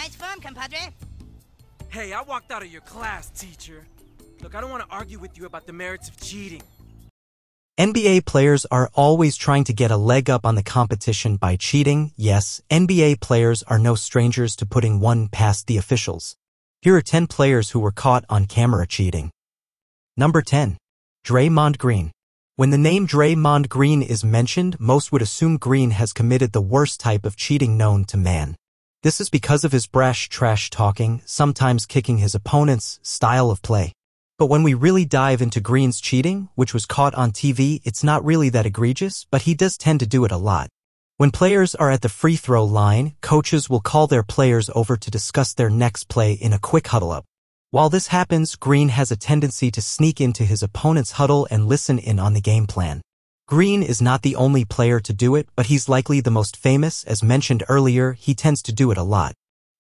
Nice form, compadre. Hey, I walked out of your class, teacher. Look, I don't want to argue with you about the merits of cheating. NBA players are always trying to get a leg up on the competition by cheating. Yes, NBA players are no strangers to putting one past the officials. Here are 10 players who were caught on camera cheating. Number 10. Draymond Green. When the name Draymond Green is mentioned, most would assume Green has committed the worst type of cheating known to man. This is because of his brash trash talking, sometimes kicking his opponent's style of play. But when we really dive into Green's cheating, which was caught on TV, it's not really that egregious, but he does tend to do it a lot. When players are at the free throw line, coaches will call their players over to discuss their next play in a quick huddle-up. While this happens, Green has a tendency to sneak into his opponent's huddle and listen in on the game plan. Green is not the only player to do it, but he's likely the most famous. As mentioned earlier, he tends to do it a lot.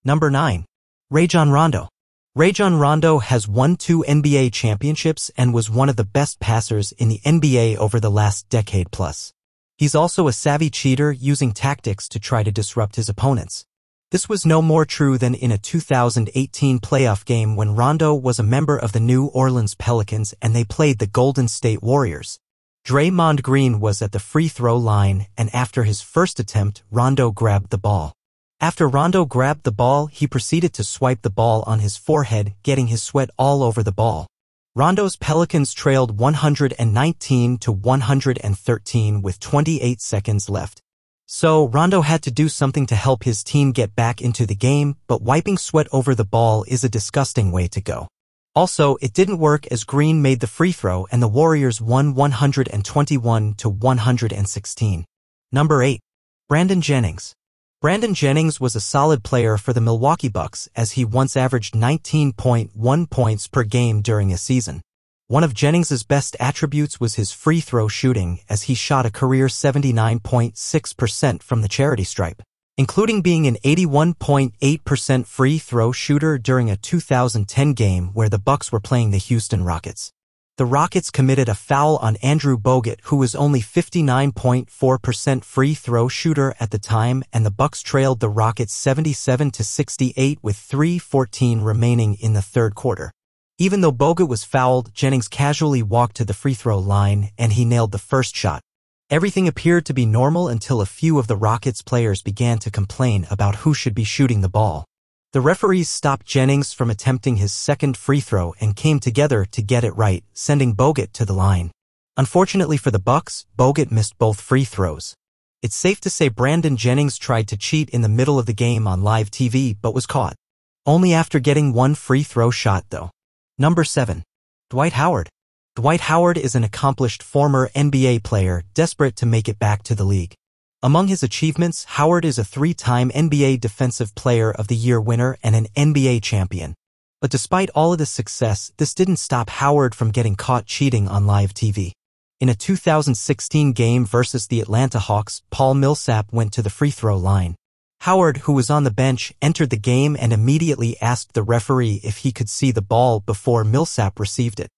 Number 9. Rajon Rondo. Rajon Rondo has won 2 NBA championships and was one of the best passers in the NBA over the last decade plus. He's also a savvy cheater, using tactics to try to disrupt his opponents. This was no more true than in a 2018 playoff game when Rondo was a member of the New Orleans Pelicans and they played the Golden State Warriors. Draymond Green was at the free throw line, and after his first attempt, Rondo grabbed the ball. After Rondo grabbed the ball, he proceeded to swipe the ball on his forehead, getting his sweat all over the ball. Rondo's Pelicans trailed 119-113 with 28 seconds left. So Rondo had to do something to help his team get back into the game, but wiping sweat over the ball is a disgusting way to go. Also, it didn't work as Green made the free throw and the Warriors won 121-116. Number 8. Brandon Jennings. Brandon Jennings was a solid player for the Milwaukee Bucks as he once averaged 19.1 points per game during a season. One of Jennings's best attributes was his free throw shooting, as he shot a career 79.6% from the charity stripe, including being an 81.8% free throw shooter during a 2010 game where the Bucks were playing the Houston Rockets. The Rockets committed a foul on Andrew Bogut, who was only 59.4% free throw shooter at the time, and the Bucks trailed the Rockets 77-68 with 3:14 remaining in the third quarter. Even though Bogut was fouled, Jennings casually walked to the free throw line and he nailed the first shot. Everything appeared to be normal until a few of the Rockets players began to complain about who should be shooting the ball. The referees stopped Jennings from attempting his second free throw and came together to get it right, sending Bogut to the line. Unfortunately for the Bucks, Bogut missed both free throws. It's safe to say Brandon Jennings tried to cheat in the middle of the game on live TV but was caught. Only after getting one free throw shot though. Number 7. Dwight Howard. Dwight Howard is an accomplished former NBA player desperate to make it back to the league. Among his achievements, Howard is a 3-time NBA Defensive Player of the Year winner and an NBA champion. But despite all of this success, this didn't stop Howard from getting caught cheating on live TV. In a 2016 game versus the Atlanta Hawks, Paul Millsap went to the free throw line. Howard, who was on the bench, entered the game and immediately asked the referee if he could see the ball before Millsap received it.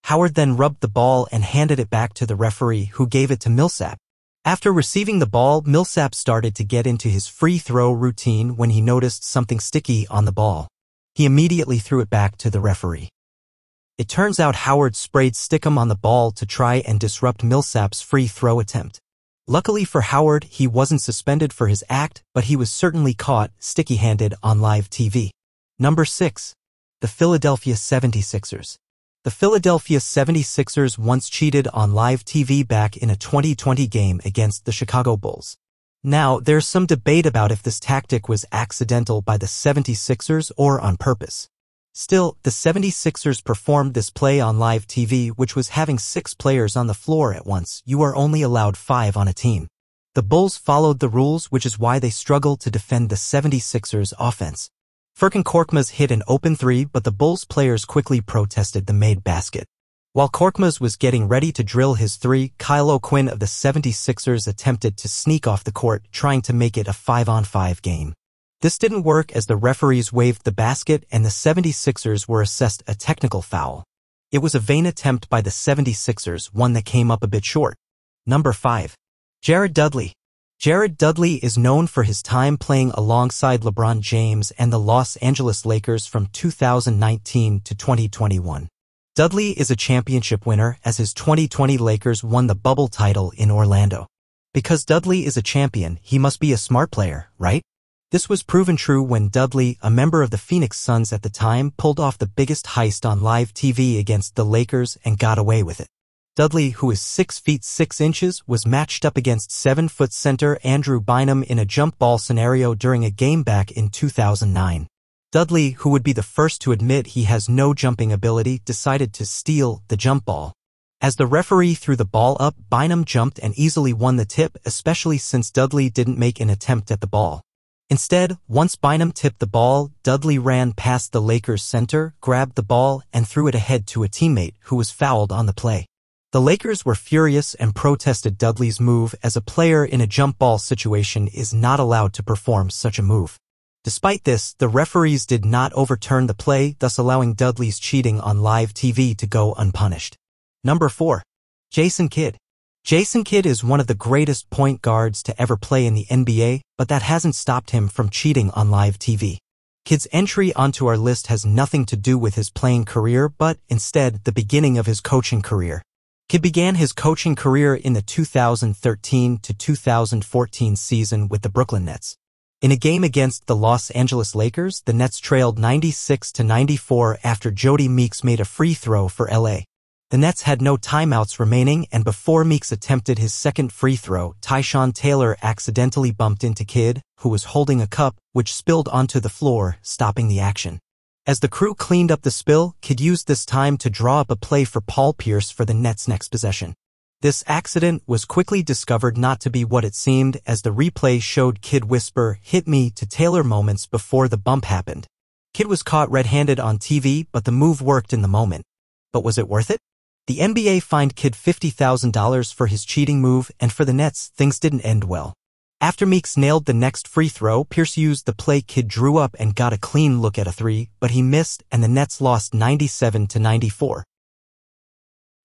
Howard then rubbed the ball and handed it back to the referee, who gave it to Millsap. After receiving the ball, Millsap started to get into his free throw routine when he noticed something sticky on the ball. He immediately threw it back to the referee. It turns out Howard sprayed stickum on the ball to try and disrupt Millsap's free throw attempt. Luckily for Howard, he wasn't suspended for his act, but he was certainly caught sticky-handed on live TV. Number 6. The Philadelphia 76ers. The Philadelphia 76ers once cheated on live TV back in a 2020 game against the Chicago Bulls. Now, there's some debate about if this tactic was accidental by the 76ers or on purpose. Still, the 76ers performed this play on live TV, which was having 6 players on the floor at once. You are only allowed 5 on a team. The Bulls followed the rules, which is why they struggled to defend the 76ers offense. Furkan Korkmaz hit an open 3, but the Bulls players quickly protested the made basket. While Korkmaz was getting ready to drill his 3, Kyle O'Quinn of the 76ers attempted to sneak off the court, trying to make it a 5-on-5 game. This didn't work as the referees waved the basket and the 76ers were assessed a technical foul. It was a vain attempt by the 76ers, one that came up a bit short. Number 5. Jared Dudley. Jared Dudley is known for his time playing alongside LeBron James and the Los Angeles Lakers from 2019 to 2021. Dudley is a championship winner as his 2020 Lakers won the bubble title in Orlando. Because Dudley is a champion, he must be a smart player, right? This was proven true when Dudley, a member of the Phoenix Suns at the time, pulled off the biggest heist on live TV against the Lakers and got away with it. Dudley, who is 6 feet 6 inches, was matched up against 7-foot center Andrew Bynum in a jump ball scenario during a game back in 2009. Dudley, who would be the first to admit he has no jumping ability, decided to steal the jump ball. As the referee threw the ball up, Bynum jumped and easily won the tip, especially since Dudley didn't make an attempt at the ball. Instead, once Bynum tipped the ball, Dudley ran past the Lakers center, grabbed the ball, and threw it ahead to a teammate who was fouled on the play. The Lakers were furious and protested Dudley's move, as a player in a jump ball situation is not allowed to perform such a move. Despite this, the referees did not overturn the play, thus allowing Dudley's cheating on live TV to go unpunished. Number 4. Jason Kidd. Jason Kidd is one of the greatest point guards to ever play in the NBA, but that hasn't stopped him from cheating on live TV. Kidd's entry onto our list has nothing to do with his playing career, but instead the beginning of his coaching career. Kidd began his coaching career in the 2013 to 2014 season with the Brooklyn Nets. In a game against the Los Angeles Lakers, the Nets trailed 96-94 after Jody Meeks made a free throw for LA. The Nets had no timeouts remaining, and before Meeks attempted his second free throw, Tyshawn Taylor accidentally bumped into Kidd, who was holding a cup, which spilled onto the floor, stopping the action. As the crew cleaned up the spill, Kidd used this time to draw up a play for Paul Pierce for the Nets' next possession. This accident was quickly discovered not to be what it seemed, as the replay showed Kidd whisper, "Hit me," to Taylor moments before the bump happened. Kidd was caught red-handed on TV, but the move worked in the moment. But was it worth it? The NBA fined Kidd $50,000 for his cheating move, and for the Nets, things didn't end well. After Meeks nailed the next free throw, Pierce used the play Kidd drew up and got a clean look at a three, but he missed, and the Nets lost 97-94.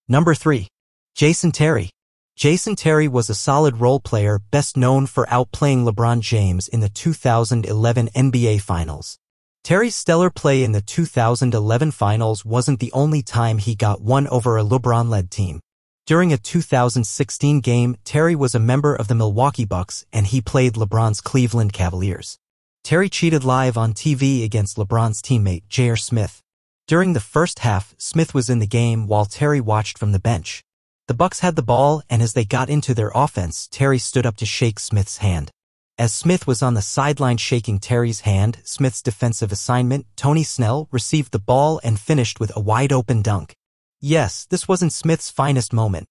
Number 3. Jason Terry. Jason Terry was a solid role player, best known for outplaying LeBron James in the 2011 NBA Finals. Terry's stellar play in the 2011 Finals wasn't the only time he got one over a LeBron-led team. During a 2016 game, Terry was a member of the Milwaukee Bucks, and he played LeBron's Cleveland Cavaliers. Terry cheated live on TV against LeBron's teammate, J.R. Smith. During the first half, Smith was in the game while Terry watched from the bench. The Bucks had the ball, and as they got into their offense, Terry stood up to shake Smith's hand. As Smith was on the sideline shaking Terry's hand, Smith's defensive assignment, Tony Snell, received the ball and finished with a wide-open dunk. Yes, this wasn't Smith's finest moment.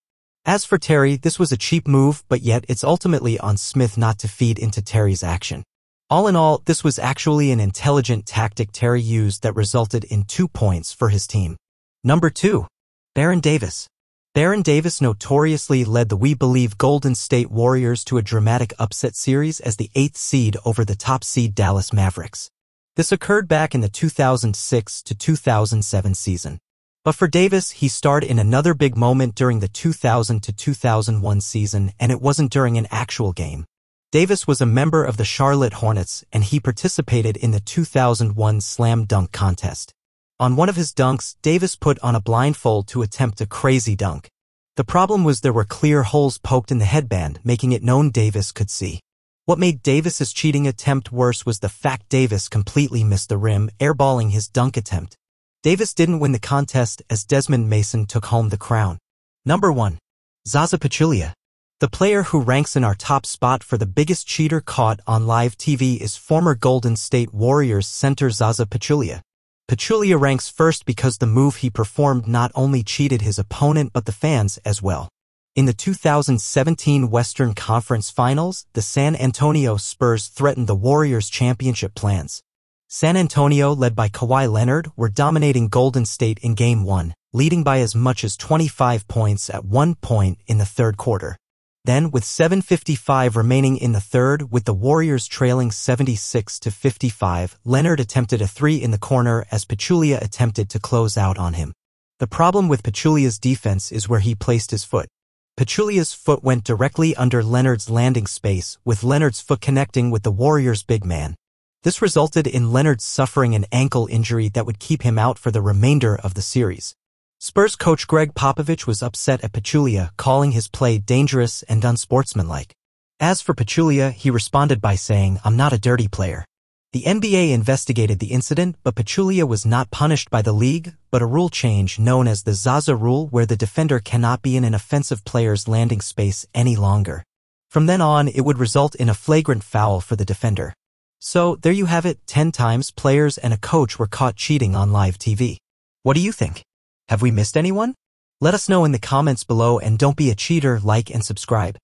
As for Terry, this was a cheap move, but yet it's ultimately on Smith not to feed into Terry's action. All in all, this was actually an intelligent tactic Terry used that resulted in 2 points for his team. Number 2. Baron Davis. Baron Davis notoriously led the We Believe Golden State Warriors to a dramatic upset series as the 8th seed over the top seed Dallas Mavericks. This occurred back in the 2006 to 2007 season. But for Davis, he starred in another big moment during the 2000 to 2001 season, and it wasn't during an actual game. Davis was a member of the Charlotte Hornets, and he participated in the 2001 Slam Dunk Contest. On one of his dunks, Davis put on a blindfold to attempt a crazy dunk. The problem was there were clear holes poked in the headband, making it known Davis could see. What made Davis's cheating attempt worse was the fact Davis completely missed the rim, airballing his dunk attempt. Davis didn't win the contest as Desmond Mason took home the crown. Number 1. Zaza Pachulia. The player who ranks in our top spot for the biggest cheater caught on live TV is former Golden State Warriors center Zaza Pachulia. Pachulia ranks first because the move he performed not only cheated his opponent but the fans as well. In the 2017 Western Conference Finals, the San Antonio Spurs threatened the Warriors' championship plans. San Antonio, led by Kawhi Leonard, were dominating Golden State in Game 1, leading by as much as 25 points at one point in the third quarter. Then, with 7:55 remaining in the third, with the Warriors trailing 76-55, Leonard attempted a three in the corner as Pachulia attempted to close out on him. The problem with Pachulia's defense is where he placed his foot. Pachulia's foot went directly under Leonard's landing space, with Leonard's foot connecting with the Warriors' big man. This resulted in Leonard suffering an ankle injury that would keep him out for the remainder of the series. Spurs coach Greg Popovich was upset at Pachulia, calling his play dangerous and unsportsmanlike. As for Pachulia, he responded by saying, "I'm not a dirty player." The NBA investigated the incident, but Pachulia was not punished by the league, but a rule change known as the Zaza rule, where the defender cannot be in an offensive player's landing space any longer. From then on, it would result in a flagrant foul for the defender. So, there you have it, 10 times players and a coach were caught cheating on live TV. What do you think? Have we missed anyone? Let us know in the comments below, and don't be a cheater, like and subscribe.